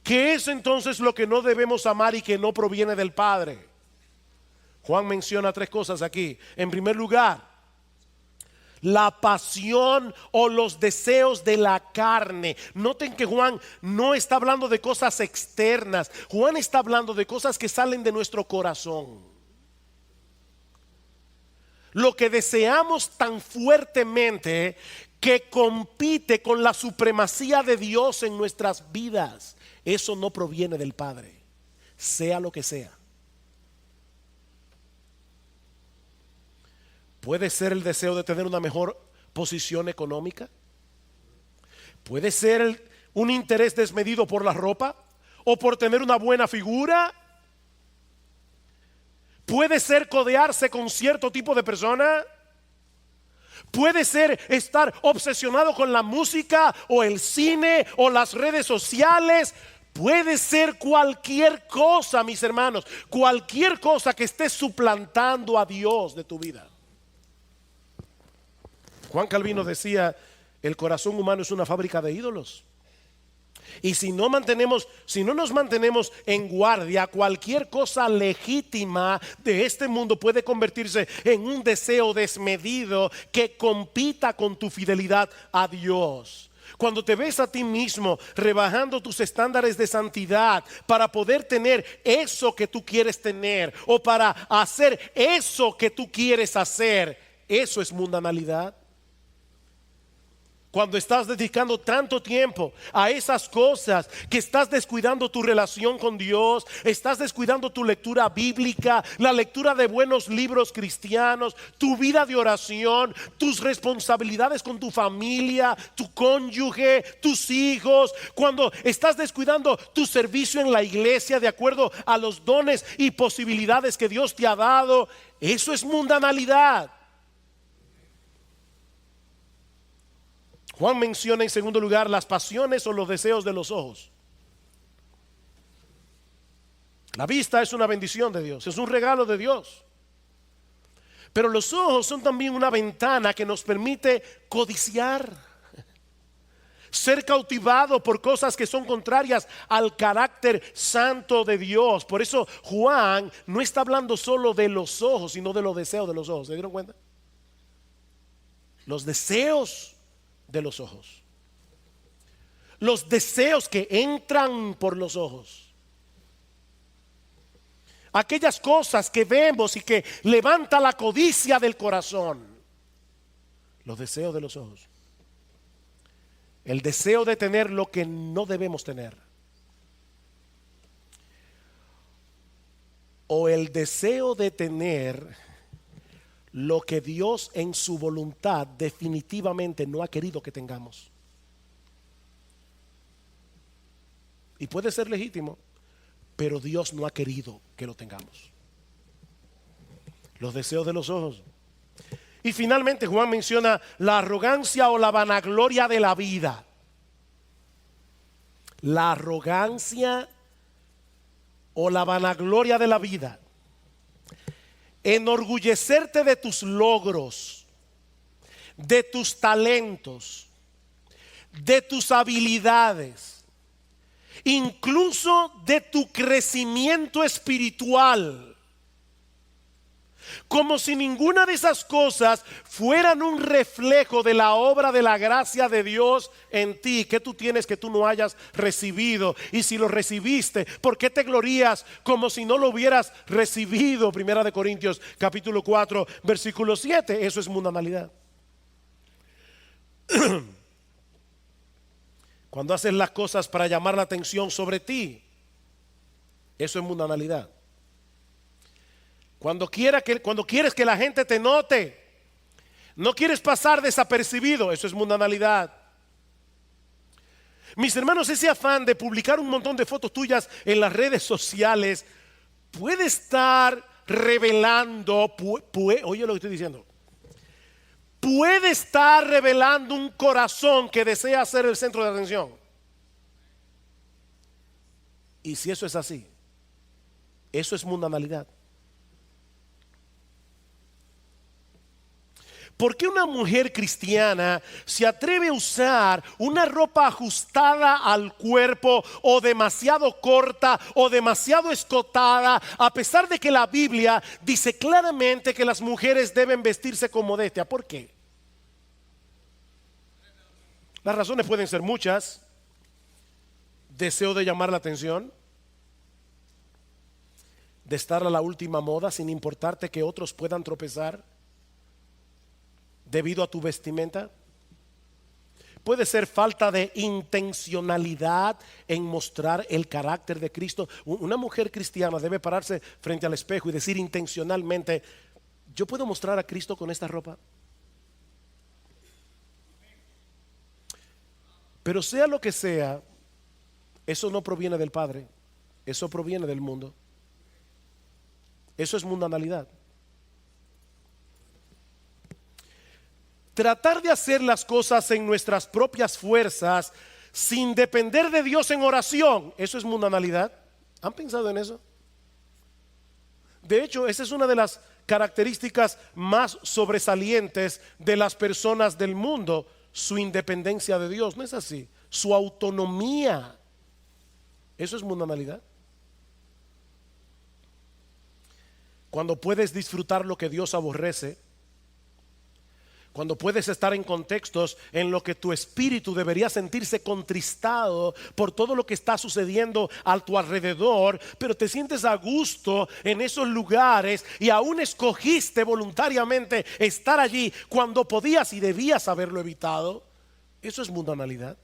¿Qué es entonces lo que no debemos amar y que no proviene del Padre? Juan menciona tres cosas aquí. En primer lugar, la pasión o los deseos de la carne. Noten que Juan no está hablando de cosas externas. Juan está hablando de cosas que salen de nuestro corazón. Lo que deseamos tan fuertemente que compite con la supremacía de Dios en nuestras vidas. Eso no proviene del Padre, sea lo que sea. Puede ser el deseo de tener una mejor posición económica. Puede ser un interés desmedido por la ropa o por tener una buena figura. Puede ser codearse con cierto tipo de persona. Puede ser estar obsesionado con la música o el cine o las redes sociales. Puede ser cualquier cosa, mis hermanos, cualquier cosa que esté suplantando a Dios de tu vida. Juan Calvino decía, el corazón humano es una fábrica de ídolos. Y si no nos mantenemos en guardia, cualquier cosa legítima de este mundo puede convertirse en un deseo desmedido que compita con tu fidelidad a Dios. Cuando te ves a ti mismo rebajando tus estándares de santidad para poder tener eso que tú quieres tener o para hacer eso que tú quieres hacer, eso es mundanalidad. Cuando estás dedicando tanto tiempo a esas cosas, que estás descuidando tu relación con Dios, estás descuidando tu lectura bíblica, la lectura de buenos libros cristianos, tu vida de oración, tus responsabilidades con tu familia, tu cónyuge, tus hijos, cuando estás descuidando tu servicio en la iglesia de acuerdo a los dones y posibilidades que Dios te ha dado, eso es mundanalidad. Juan menciona en segundo lugar las pasiones o los deseos de los ojos. La vista es una bendición de Dios, es un regalo de Dios. Pero los ojos son también una ventana que nos permite codiciar, ser cautivado por cosas que son contrarias al carácter santo de Dios. Por eso Juan no está hablando solo de los ojos, sino de los deseos de los ojos. ¿Se dieron cuenta? Los deseos de los ojos, los deseos que entran por los ojos, aquellas cosas que vemos y que levanta la codicia del corazón, los deseos de los ojos, el deseo de tener lo que no debemos tener, o el deseo de tener lo que Dios en su voluntad definitivamente no ha querido que tengamos. Y puede ser legítimo, pero Dios no ha querido que lo tengamos. Los deseos de los ojos. Y finalmente Juan menciona la arrogancia o la vanagloria de la vida. La arrogancia o la vanagloria de la vida. Enorgullecerte de tus logros, de tus talentos, de tus habilidades, incluso de tu crecimiento espiritual. Como si ninguna de esas cosas fueran un reflejo de la obra de la gracia de Dios en ti. ¿Qué tú tienes que tú no hayas recibido? Y si lo recibiste, ¿por qué te glorías como si no lo hubieras recibido? Primera de Corintios capítulo 4 versículo 7. Eso es mundanalidad. Cuando haces las cosas para llamar la atención sobre ti, eso es mundanalidad. Cuando quieres que la gente te note, no quieres pasar desapercibido, eso es mundanalidad. Mis hermanos, ese afán de publicar un montón de fotos tuyas en las redes sociales puede estar revelando, oye lo que estoy diciendo, puede estar revelando un corazón que desea ser el centro de atención. Y si eso es así, eso es mundanalidad. ¿Por qué una mujer cristiana se atreve a usar una ropa ajustada al cuerpo o demasiado corta o demasiado escotada, a pesar de que la Biblia dice claramente que las mujeres deben vestirse con modestia? ¿Por qué? Las razones pueden ser muchas. Deseo de llamar la atención, de estar a la última moda sin importarte que otros puedan tropezar debido a tu vestimenta. Puede ser falta de intencionalidad en mostrar el carácter de Cristo. Una mujer cristiana debe pararse frente al espejo y decir intencionalmente: ¿yo puedo mostrar a Cristo con esta ropa? Pero sea lo que sea, eso no proviene del Padre, eso proviene del mundo. Eso es mundanalidad. Tratar de hacer las cosas en nuestras propias fuerzas sin depender de Dios en oración, eso es mundanalidad. ¿Han pensado en eso? De hecho, esa es una de las características más sobresalientes de las personas del mundo, su independencia de Dios. ¿No es así? Su autonomía. Eso es mundanalidad. Cuando puedes disfrutar lo que Dios aborrece, cuando puedes estar en contextos en los que tu espíritu debería sentirse contristado por todo lo que está sucediendo a tu alrededor, pero te sientes a gusto en esos lugares y aún escogiste voluntariamente estar allí cuando podías y debías haberlo evitado, Eso es mundanalidad.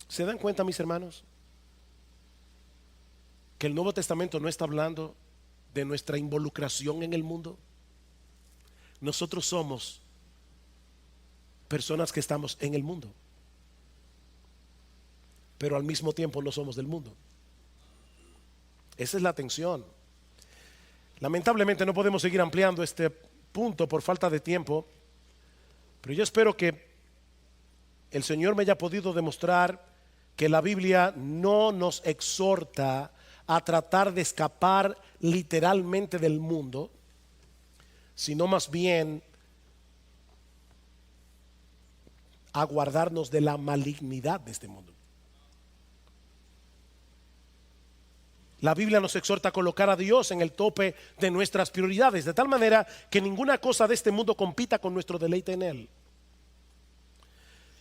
¿Se dan cuenta, mis hermanos, que el Nuevo Testamento no está hablando de nuestra involucración en el mundo? Nosotros somos personas que estamos en el mundo, pero al mismo tiempo no somos del mundo. Esa es la tensión. Lamentablemente no podemos seguir ampliando este punto por falta de tiempo, pero yo espero que el Señor me haya podido demostrar que la Biblia no nos exhorta a tratar de escapar literalmente del mundo, sino más bien a guardarnos de la malignidad de este mundo. La Biblia nos exhorta a colocar a Dios en el tope de nuestras prioridades, de tal manera que ninguna cosa de este mundo compita con nuestro deleite en Él.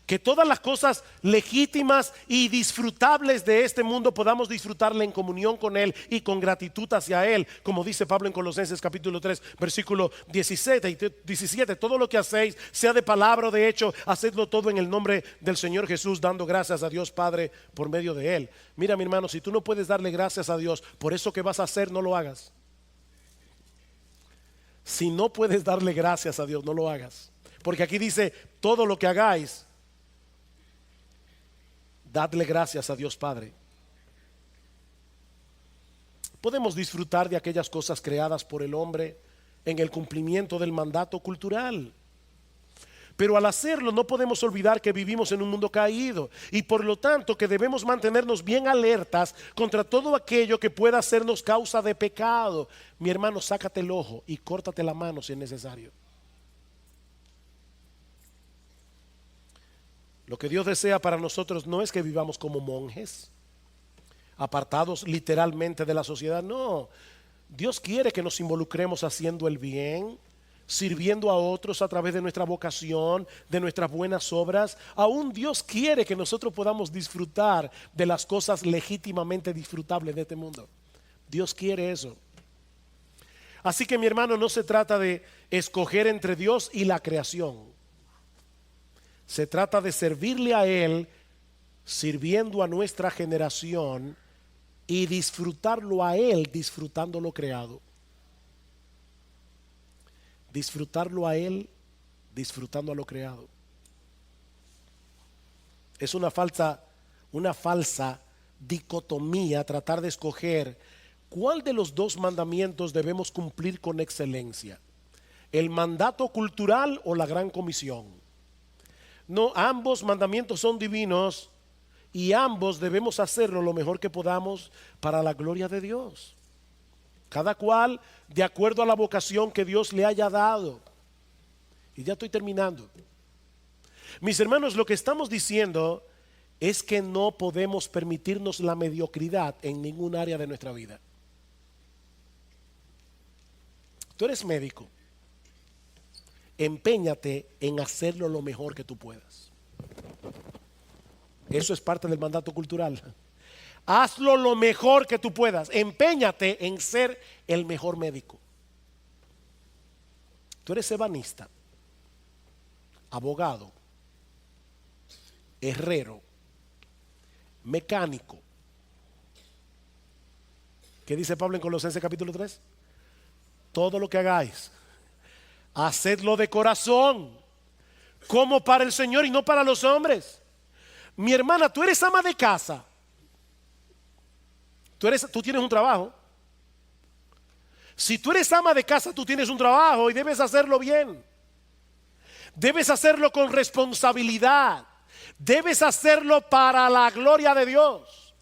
Que todas las cosas legítimas y disfrutables de este mundo podamos disfrutarla en comunión con Él y con gratitud hacia Él, como dice Pablo en Colosenses capítulo 3 versículo 17. Todo lo que hacéis, sea de palabra o de hecho, hacedlo todo en el nombre del Señor Jesús, dando gracias a Dios Padre por medio de Él. Mira, mi hermano, si tú no puedes darle gracias a Dios por eso que vas a hacer, no lo hagas. Si no puedes darle gracias a Dios, no lo hagas. Porque aquí dice, todo lo que hagáis, dadle gracias a Dios Padre. Podemos disfrutar de aquellas cosas creadas por el hombre en el cumplimiento del mandato cultural, pero al hacerlo no podemos olvidar que vivimos en un mundo caído y por lo tanto que debemos mantenernos bien alertas contra todo aquello que pueda hacernos causa de pecado. Mi hermano, sácate el ojo y córtate la mano si es necesario. Lo que Dios desea para nosotros no es que vivamos como monjes, apartados literalmente de la sociedad. No, Dios quiere que nos involucremos haciendo el bien, sirviendo a otros a través de nuestra vocación, de nuestras buenas obras. Aún Dios quiere que nosotros podamos disfrutar de las cosas legítimamente disfrutables de este mundo. Dios quiere eso. Así que, mi hermano, no se trata de escoger entre Dios y la creación. Se trata de servirle a Él, sirviendo a nuestra generación y disfrutarlo a Él, disfrutando lo creado. Disfrutarlo a Él, disfrutando a lo creado. Es una falsa dicotomía tratar de escoger cuál de los dos mandamientos debemos cumplir con excelencia: el mandato cultural o la gran comisión. No, ambos mandamientos son divinos y ambos debemos hacerlo lo mejor que podamos para la gloria de Dios. Cada cual de acuerdo a la vocación que Dios le haya dado. Y ya estoy terminando. Mis hermanos, lo que estamos diciendo es que no podemos permitirnos la mediocridad en ningún área de nuestra vida. Tú eres médico. Empéñate en hacerlo lo mejor que tú puedas. Eso es parte del mandato cultural. Hazlo lo mejor que tú puedas. Empéñate en ser el mejor médico. Tú eres ebanista, abogado, herrero, mecánico. ¿Qué dice Pablo en Colosenses capítulo 3? Todo lo que hagáis, hacedlo de corazón, como para el Señor y no para los hombres. Mi hermana, tú eres ama de casa. Tú tienes un trabajo. Si tú eres ama de casa, tú tienes un trabajo y debes hacerlo bien. Debes hacerlo con responsabilidad. Debes hacerlo para la gloria de Dios.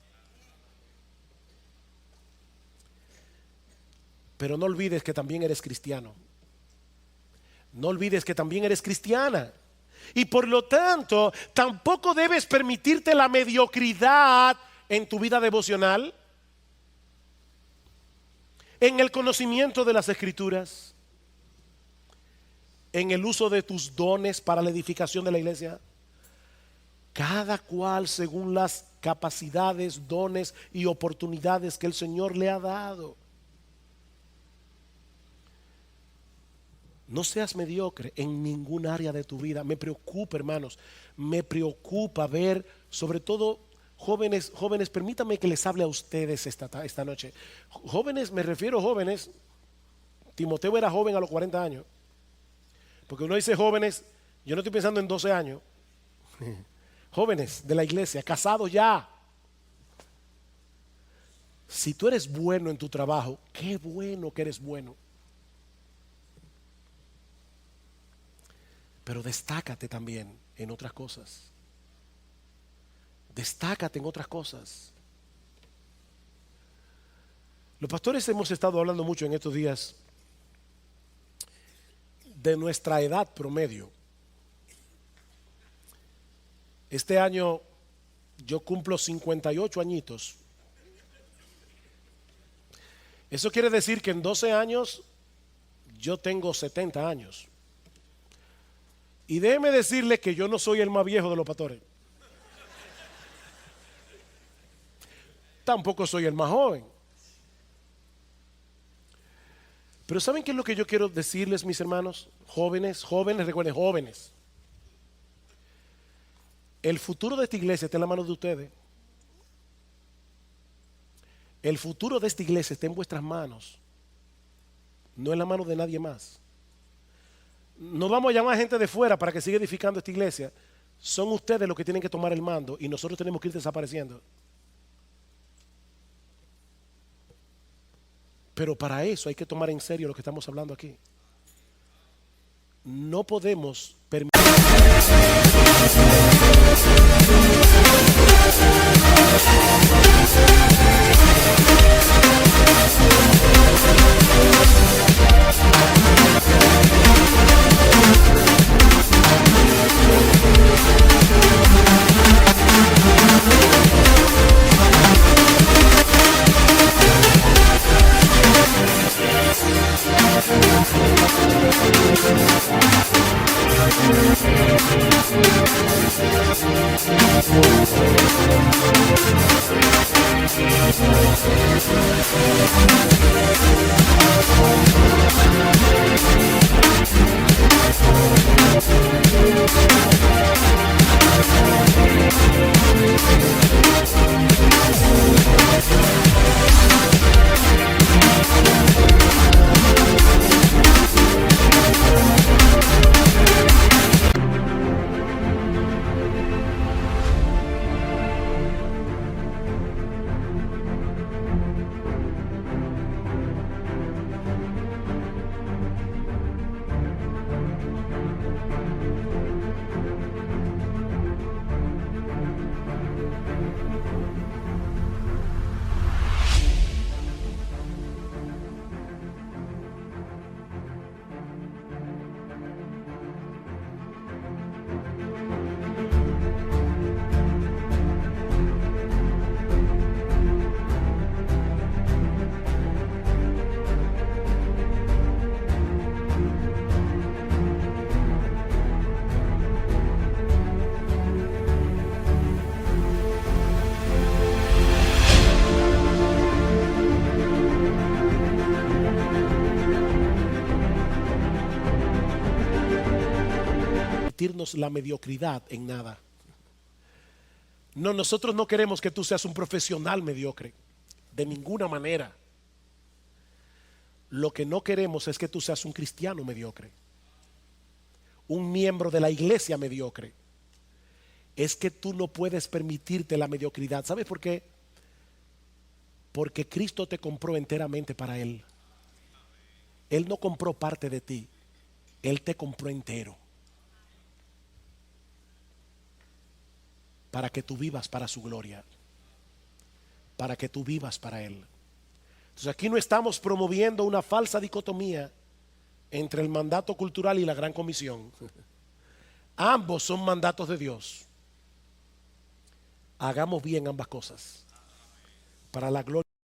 Pero no olvides que también eres cristiano. No olvides que también eres cristiana. Y por lo tanto, tampoco debes permitirte la mediocridad en tu vida devocional, en el conocimiento de las Escrituras, en el uso de tus dones para la edificación de la iglesia. Cada cual según las capacidades, dones y oportunidades que el Señor le ha dado. No seas mediocre en ningún área de tu vida. Me preocupa, hermanos, me preocupa ver, sobre todo jóvenes, permítanme que les hable a ustedes esta noche. Jóvenes, me refiero a jóvenes. Timoteo era joven a los 40 años. Porque uno dice jóvenes, yo no estoy pensando en 12 años. Jóvenes de la iglesia, casados ya. Si tú eres bueno en tu trabajo, qué bueno que eres bueno. Pero destácate también en otras cosas. Destácate en otras cosas. Los pastores hemos estado hablando mucho en estos días de nuestra edad promedio. Este año yo cumplo 58 añitos. Eso quiere decir que en 12 años yo tengo 70 años. Y déjeme decirle que yo no soy el más viejo de los pastores. Tampoco soy el más joven. Pero ¿saben qué es lo que yo quiero decirles, mis hermanos? Jóvenes, recuerden, jóvenes. El futuro de esta iglesia está en la mano de ustedes. El futuro de esta iglesia está en vuestras manos. No en la mano de nadie más. No vamos a llamar a gente de fuera para que siga edificando esta iglesia. Son ustedes los que tienen que tomar el mando y nosotros tenemos que ir desapareciendo. Pero para eso hay que tomar en serio lo que estamos hablando aquí. No podemos permitir. La mediocridad en nada. No, nosotros no queremos que tú seas un profesional mediocre, de ninguna manera. Lo que no queremos es que tú seas un cristiano mediocre, un miembro de la iglesia mediocre. Es que tú no puedes permitirte la mediocridad. ¿Sabes por qué? Porque Cristo te compró enteramente para Él. Él no compró parte de ti, Él te compró entero. Para que tú vivas para su gloria, para que tú vivas para Él. Entonces aquí no estamos promoviendo una falsa dicotomía entre el mandato cultural y la gran comisión. Ambos son mandatos de Dios. Hagamos bien ambas cosas para la gloria.